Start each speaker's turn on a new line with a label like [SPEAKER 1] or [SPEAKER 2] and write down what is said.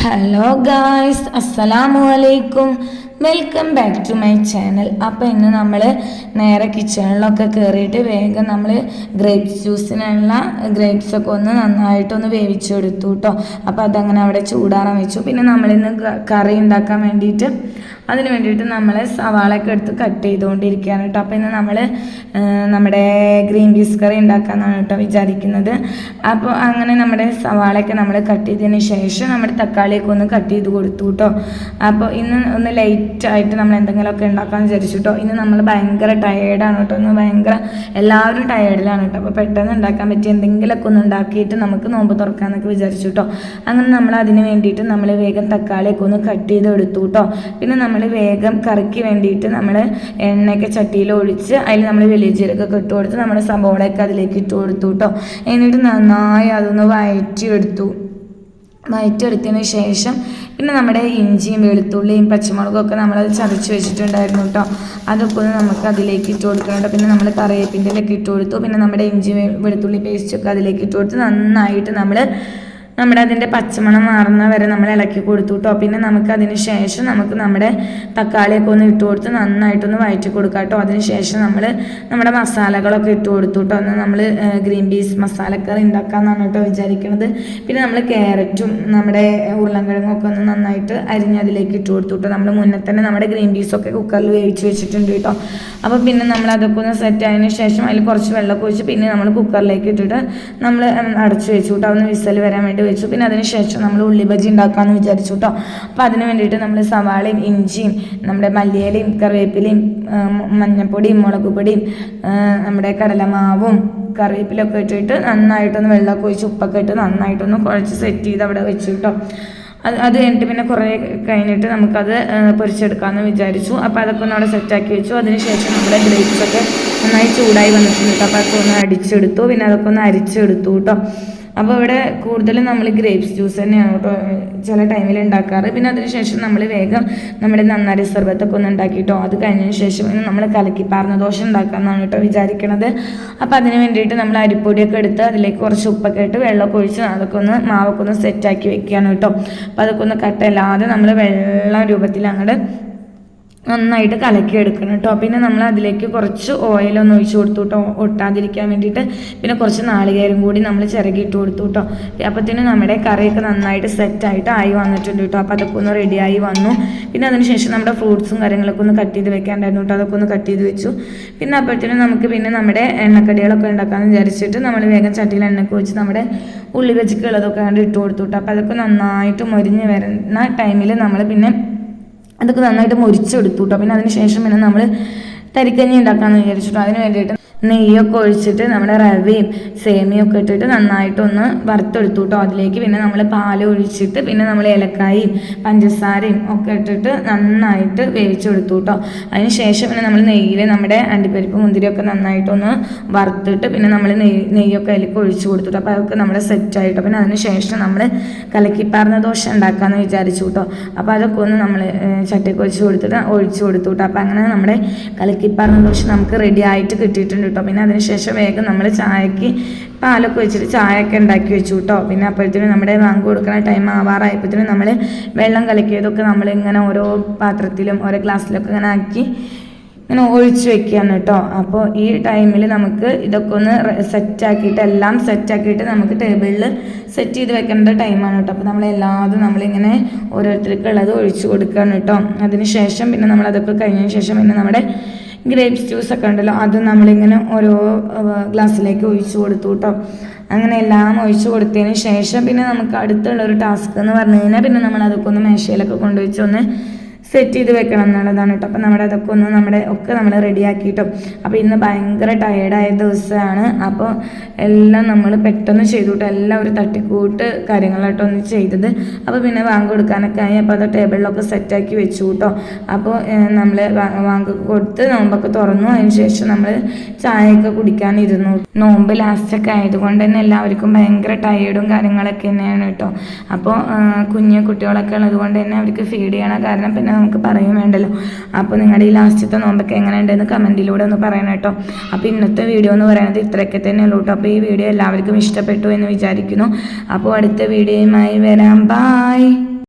[SPEAKER 1] Hello guys, അസ്സലാമു അലൈക്കും. Welcome back to my channel. അപ്പോൾ ഇന്ന് നമ്മൾ നേരെ കിച്ചണിലൊക്കെ കയറിയിട്ട് വേഗം നമ്മൾ ഗ്രേപ്സ് ജ്യൂസിനുള്ള ഗ്രേപ്സൊക്കെ ഒന്ന് നന്നായിട്ടൊന്ന് വേവിച്ചെടുത്തു കേട്ടോ. അപ്പോൾ അതങ്ങനെ അവിടെ ചൂടാറാൻ വെച്ചു. പിന്നെ നമ്മളിന്ന് കറി ഉണ്ടാക്കാൻ വേണ്ടിയിട്ട് നമ്മൾ സവാളയൊക്കെ എടുത്ത് കട്ട് ചെയ്തുകൊണ്ടിരിക്കുകയാണ് കേട്ടോ. അപ്പോൾ ഇന്ന് നമ്മൾ നമ്മുടെ ഗ്രീൻ പീസ് കറി ഉണ്ടാക്കാമെന്നാണ് കേട്ടോ വിചാരിക്കുന്നത്. അപ്പോൾ അങ്ങനെ നമ്മുടെ സവാളയൊക്കെ നമ്മൾ കട്ട് ചെയ്തതിന് ശേഷം നമ്മുടെ തക്കാളിയൊക്കെ ഒന്ന് കട്ട് ചെയ്ത് കൊടുത്തു കേട്ടോ. അപ്പോൾ ഇന്ന് ഒന്ന് ലൈറ്റായിട്ട് നമ്മൾ എന്തെങ്കിലുമൊക്കെ ഉണ്ടാക്കാമെന്ന് വിചാരിച്ചു കേട്ടോ. ഇന്ന് നമ്മൾ ഭയങ്കര ടയേർഡാണ് കേട്ടോ. ഇന്ന് എല്ലാവരും ടയേർഡിലാണ് കേട്ടോ. അപ്പോൾ പെട്ടെന്ന് ഉണ്ടാക്കാൻ പറ്റിയ എന്തെങ്കിലുമൊക്കെ ഒന്ന് ഉണ്ടാക്കിയിട്ട് നമുക്ക് നോമ്പ് തുറക്കാമെന്നൊക്കെ വിചാരിച്ചു കേട്ടോ. അങ്ങനെ നമ്മൾ അതിന് വേണ്ടിയിട്ട് നമ്മൾ വേഗം തക്കാളിയൊക്കെ ഒന്ന് കട്ട് ചെയ്ത് എടുത്തു കേട്ടോ. പിന്നെ നമ്മൾ വേഗം കറിക്ക് വേണ്ടിയിട്ട് നമ്മൾ എണ്ണയൊക്കെ ചട്ടിയിൽ ഒഴിച്ച് അതിൽ നമ്മൾ വലിയ ജീരകമൊക്കെ ഇട്ട് കൊടുത്ത് നമ്മുടെ സവോളയൊക്കെ അതിലേക്ക് ഇട്ട് കൊടുത്തു കേട്ടോ. എന്നിട്ട് നന്നായി അതൊന്ന് വഴറ്റിയെടുത്തതിന് ശേഷം പിന്നെ നമ്മുടെ ഇഞ്ചിയും വെളുത്തുള്ളിയും പച്ചമുളകും ഒക്കെ നമ്മളത് ചതച്ച് വെച്ചിട്ടുണ്ടായിരുന്നു കേട്ടോ. അതൊക്കെ ഒന്ന് നമുക്ക് അതിലേക്ക് ഇട്ട് കൊടുക്കണം. പിന്നെ നമ്മൾ കറിവേപ്പിൻ്റെ ഒക്കെ ഇട്ട് കൊടുത്തു. പിന്നെ നമ്മുടെ ഇഞ്ചി വെളുത്തുള്ളി പേസ്റ്റൊക്കെ അതിലേക്ക് ഇട്ട് കൊടുത്ത് നന്നായിട്ട് നമ്മുടെ അതിൻ്റെ പച്ചമണം മാറുന്ന വരെ നമ്മൾ ഇളക്കി കൊടുത്തു കേട്ടോ. പിന്നെ നമുക്കതിന് ശേഷം നമ്മുടെ തക്കാളിയൊക്കെ ഒന്ന് ഇട്ട് കൊടുത്ത് നന്നായിട്ടൊന്ന് വഴറ്റി കൊടുക്കാം കേട്ടോ. അതിന് ശേഷം നമ്മുടെ മസാലകളൊക്കെ ഇട്ട് കൊടുത്തു കേട്ടോ. ഒന്ന് നമ്മൾ ഗ്രീൻ പീസ് മസാലക്കറി ഉണ്ടാക്കാമെന്നാണ് കേട്ടോ വിചാരിക്കുന്നത്. പിന്നെ നമ്മൾ ക്യാരറ്റും നമ്മുടെ ഉരുളൻകിഴങ്ങും ഒക്കെ ഒന്ന് നന്നായിട്ട് അരിഞ്ഞതിലേക്ക് ഇട്ട് കൊടുത്തു കേട്ടോ. നമ്മൾ മുന്നേ തന്നെ നമ്മുടെ ഗ്രീൻ പീസൊക്കെ കുക്കറിൽ വേവിച്ച് വെച്ചിട്ടുണ്ട് കേട്ടോ. അപ്പോൾ പിന്നെ നമ്മൾ അതൊക്കെ ഒന്ന് സെറ്റ് ആയതിന് ശേഷം അതിൽ കുറച്ച് വെള്ളമൊക്കെ ഒഴിച്ച് പിന്നെ നമ്മൾ കുക്കറിലേക്ക് ഇട്ടിട്ട് നമ്മൾ അടച്ചു വെച്ചു കേട്ടോ. ഒന്ന് വിസൽ വരാൻ വേണ്ടി വെച്ചു. പിന്നെ അതിന് ശേഷം നമ്മൾ ഉള്ളി ബജി ഉണ്ടാക്കാമെന്ന് വിചാരിച്ചു കേട്ടോ. അപ്പോൾ അതിന് വേണ്ടിയിട്ട് നമ്മൾ സവാളയും ഇഞ്ചിയും നമ്മുടെ മല്ലിയിലയും കറിവേപ്പിലയും മഞ്ഞൾപ്പൊടിയും മുളക് പൊടിയും നമ്മുടെ കടലമാവും കറിവേപ്പിലൊക്കെ ഇട്ടിട്ട് നന്നായിട്ടൊന്ന് വെള്ളമൊക്കെ ഒഴിച്ച് ഉപ്പൊക്കെ ഇട്ട് നന്നായിട്ടൊന്ന് കുഴച്ച് സെറ്റ് ചെയ്ത് അവിടെ വെച്ചു കേട്ടോ. അത് കഴിഞ്ഞിട്ട് പിന്നെ കുറേ കഴിഞ്ഞിട്ട് നമുക്കത് പൊരിച്ചെടുക്കാമെന്ന് വിചാരിച്ചു. അപ്പോൾ അതൊക്കെ ഒന്ന് അവിടെ സെറ്റാക്കി വെച്ചു. അതിന് ശേഷം നമ്മുടെ ഗ്രേപ്സൊക്കെ നന്നായി ചൂടായി വന്നിട്ടുണ്ട് കേട്ടോ. അപ്പോൾ അതൊക്കെ ഒന്ന് അടിച്ചെടുത്തു. പിന്നെ അതൊക്കെ ഒന്ന് അരിച്ചെടുത്തു കേട്ടോ. അപ്പോൾ ഇവിടെ കൂടുതലും നമ്മൾ ഗ്രേപ്സ് ജ്യൂസ് തന്നെയാണ് കേട്ടോ ചില ടൈമിൽ ഉണ്ടാക്കാറ്. പിന്നെ അതിന് ശേഷം നമ്മൾ വേഗം നമ്മുടെ നന്നാരി സർബത്തൊക്കെ ഒന്ന് ഉണ്ടാക്കിയിട്ടോ. അത് കഴിഞ്ഞതിന് ശേഷം നമ്മൾ കലക്കിപ്പാർന്ന ദോശ ഉണ്ടാക്കാമെന്നാണ് കേട്ടോ വിചാരിക്കണത്. അപ്പോൾ അതിന് വേണ്ടിയിട്ട് നമ്മൾ അരിപ്പൊടിയൊക്കെ എടുത്ത് അതിലേക്ക് കുറച്ച് ഉപ്പൊക്കെ ഇട്ട് വെള്ളമൊക്കെ ഒഴിച്ച് അതൊക്കെ ഒന്ന് മാവൊക്കെ ഒന്ന് സെറ്റാക്കി വെക്കുകയാണ് കേട്ടോ. അപ്പോൾ അതൊക്കെ ഒന്ന് കട്ടയില്ലാതെ നമ്മൾ വെള്ളം രൂപത്തിൽ അങ്ങോട്ട് നന്നായിട്ട് കലക്കി എടുക്കണം കേട്ടോ. പിന്നെ നമ്മൾ അതിലേക്ക് കുറച്ച് ഓയിലൊന്ന് ഒഴിച്ച് കൊടുത്തു കേട്ടോ ഒട്ടാതിരിക്കാൻ വേണ്ടിയിട്ട്. പിന്നെ കുറച്ച് നാളികേരം കൂടി നമ്മൾ ചിരകിയിട്ട് കൊടുത്തു കേട്ടോ. അപ്പോഴത്തേനും നമ്മുടെ കറിയൊക്കെ നന്നായിട്ട് സെറ്റായിട്ട് ആയി വന്നിട്ടുണ്ട് കേട്ടോ. അപ്പോൾ അതൊക്കെ ഒന്ന് റെഡിയായി വന്നു. പിന്നെ അതിന് ശേഷം നമ്മുടെ ഫ്രൂട്ട്സും കാര്യങ്ങളൊക്കെ ഒന്ന് കട്ട് ചെയ്ത് വെക്കാണ്ടായിരുന്നു കേട്ടോ. അതൊക്കെ ഒന്ന് കട്ട് ചെയ്ത് വെച്ചു. പിന്നെ അപ്പോഴത്തേനും നമുക്ക് പിന്നെ നമ്മുടെ എണ്ണക്കടികളൊക്കെ ഉണ്ടാക്കാമെന്ന് വിചാരിച്ചിട്ട് നമ്മൾ വേഗം ചട്ടിയിൽ എണ്ണയൊക്കെ വെച്ച് നമ്മുടെ ഉള്ളി വെച്ചിട്ടുള്ളതൊക്കെ കണ്ട് ഇട്ട് കൊടുത്തു കേട്ടോ. അപ്പോൾ അതൊക്കെ നന്നായിട്ട് മൊരിഞ്ഞ് വരുന്ന ടൈമിൽ നമ്മൾ പിന്നെ അതൊക്കെ നന്നായിട്ട് മുരിച്ചെടുത്തു കേട്ടോ. പിന്നെ അതിന് ശേഷം പിന്നെ നമ്മൾ തരിക്കഞ്ഞി ഉണ്ടാക്കാമെന്ന് വിചാരിച്ചിട്ടോ. അതിന് വേണ്ടിയിട്ട് നെയ്യൊക്കെ ഒഴിച്ചിട്ട് നമ്മുടെ റവയും സേമിയൊക്കെ ഇട്ടിട്ട് നന്നായിട്ടൊന്ന് വറുത്തെടുത്തു കേട്ടോ. അതിലേക്ക് പിന്നെ നമ്മൾ പാൽ ഒഴിച്ചിട്ട് പിന്നെ നമ്മൾ ഏലക്കായും പഞ്ചസാരയും ഒക്കെ ഇട്ടിട്ട് നന്നായിട്ട് വേവിച്ചെടുത്തു കേട്ടോ. അതിന് ശേഷം പിന്നെ നമ്മൾ നെയ്യിൽ നമ്മുടെ അണ്ടിപ്പരിപ്പ് മുന്തിരിയൊക്കെ നന്നായിട്ടൊന്ന് വറുത്തിട്ട് പിന്നെ നമ്മൾ നെയ്യൊക്കെ അതിലേക്ക് ഒഴിച്ചു കൊടുത്തു കേട്ടോ. അപ്പോൾ അതൊക്കെ നമ്മുടെ സെറ്റായിട്ടോ. പിന്നെ അതിന് ശേഷം നമ്മൾ കലക്കിപ്പാർന്ന ദോശ ഉണ്ടാക്കാമെന്ന് വിചാരിച്ചു കേട്ടോ. അപ്പോൾ അതൊക്കെ ഒന്ന് നമ്മൾ ചട്ടിയൊക്കെ ഒഴിച്ചു കൊടുത്തു കേട്ടോ. അപ്പോൾ അങ്ങനെ നമ്മുടെ കലക്കിപ്പാർന്ന ദോശ നമുക്ക് റെഡി ആയിട്ട് കിട്ടിയിട്ടുണ്ട് കേട്ടോ. പിന്നെ അതിനുശേഷം വേഗം നമ്മൾ ചായക്ക് പാലൊക്കെ വെച്ചിട്ട് ചായയൊക്കെ ഉണ്ടാക്കി വെച്ചു കേട്ടോ. പിന്നെ അപ്പോഴത്തേനും നമ്മുടെ ബാങ്ക് കൊടുക്കുന്ന ടൈം ആവാറായപ്പോഴത്തേനും നമ്മൾ വെള്ളം കലക്കിയതൊക്കെ നമ്മളിങ്ങനെ ഓരോ പാത്രത്തിലും ഓരോ ഗ്ലാസ്സിലൊക്കെ ഇങ്ങനെ ആക്കി ഇങ്ങനെ ഒഴിച്ച് വെക്കുകയാണ് കേട്ടോ. അപ്പോൾ ഈ ടൈമിൽ നമുക്ക് ഇതൊക്കെ ഒന്ന് എല്ലാം സെറ്റാക്കിയിട്ട് നമുക്ക് ടേബിളിൽ സെറ്റ് ചെയ്ത് വെക്കേണ്ട ടൈമാണ് കേട്ടോ. അപ്പോൾ നമ്മളിങ്ങനെ ഓരോരുത്തർക്കുള്ളത് ഒഴിച്ച് കൊടുക്കുകയാണ് കേട്ടോ. അതിന് ശേഷം പിന്നെ നമ്മളതൊക്കെ കഴിഞ്ഞതിന് ശേഷം പിന്നെ നമ്മുടെ ഗ്രേപ്സ് ജ്യൂസൊക്കെ ഉണ്ടല്ലോ അത് നമ്മളിങ്ങനെ ഓരോ ഗ്ലാസ്സിലേക്ക് ഒഴിച്ചു കൊടുത്തു കേട്ടോ. അങ്ങനെ എല്ലാം ഒഴിച്ചു കൊടുത്തതിന് ശേഷം പിന്നെ നമുക്ക് അടുത്തുള്ളൊരു ടാസ്ക് എന്ന് പറഞ്ഞു കഴിഞ്ഞാൽ പിന്നെ നമ്മൾ അതൊക്കെ ഒന്ന് മേശയിലൊക്കെ കൊണ്ടുവച്ച് ഒന്ന് സെറ്റ് ചെയ്ത് വെക്കണം എന്നുള്ളതാണ് കേട്ടോ. അപ്പം അതൊക്കെ ഒന്ന് നമ്മൾ റെഡിയാക്കിയിട്ടോ. അപ്പോൾ ഇന്ന് ഭയങ്കര ടയേർഡായ ദിവസമാണ്. അപ്പോൾ എല്ലാം നമ്മൾ പെട്ടെന്ന് ചെയ്തു കേട്ടോ. എല്ലാം ഒരു തട്ടിക്കൂട്ട് കാര്യങ്ങളായിട്ടോ ഒന്ന് ചെയ്തത്. അപ്പോൾ പിന്നെ വാങ്ങ് കൊടുക്കാനൊക്കെ ആയി. അപ്പോൾ അത് ടേബിളിലൊക്കെ സെറ്റാക്കി വെച്ചു കേട്ടോ. അപ്പോൾ നമ്മൾ വാങ്ങ് കൊടുത്ത് നോമ്പൊക്കെ തുറന്നു. അതിന് ശേഷം നമ്മൾ ചായയൊക്കെ കുടിക്കാനിരുന്നു. നോമ്പ് ലാസ്റ്റൊക്കെ ആയതുകൊണ്ട് തന്നെ എല്ലാവർക്കും ഭയങ്കര ടയേർഡും കാര്യങ്ങളൊക്കെ തന്നെയാണ് കേട്ടോ. അപ്പോൾ കുഞ്ഞു കുട്ടികളൊക്കെ ഉള്ളത് കൊണ്ട് തന്നെ അവർക്ക് ഫീഡ് ചെയ്യണം. കാരണം പിന്നെ നമുക്ക് പറയും വേണ്ടല്ലോ. അപ്പോൾ നിങ്ങളുടെ ഈ ലാസ്റ്റത്തെ നോമ്പൊക്കെ എങ്ങനെയുണ്ടെന്ന് കമൻറ്റിലൂടെ ഒന്ന് പറയണം കേട്ടോ. അപ്പോൾ ഇന്നത്തെ വീഡിയോ എന്ന് പറയുന്നത് ഇത്രയൊക്കെ തന്നെ ഉള്ളൂ കേട്ടോ. അപ്പോൾ ഈ വീഡിയോ എല്ലാവർക്കും ഇഷ്ടപ്പെട്ടു എന്ന് വിചാരിക്കുന്നു. അപ്പോൾ അടുത്ത വീഡിയോയുമായി വരാം. ബായ്.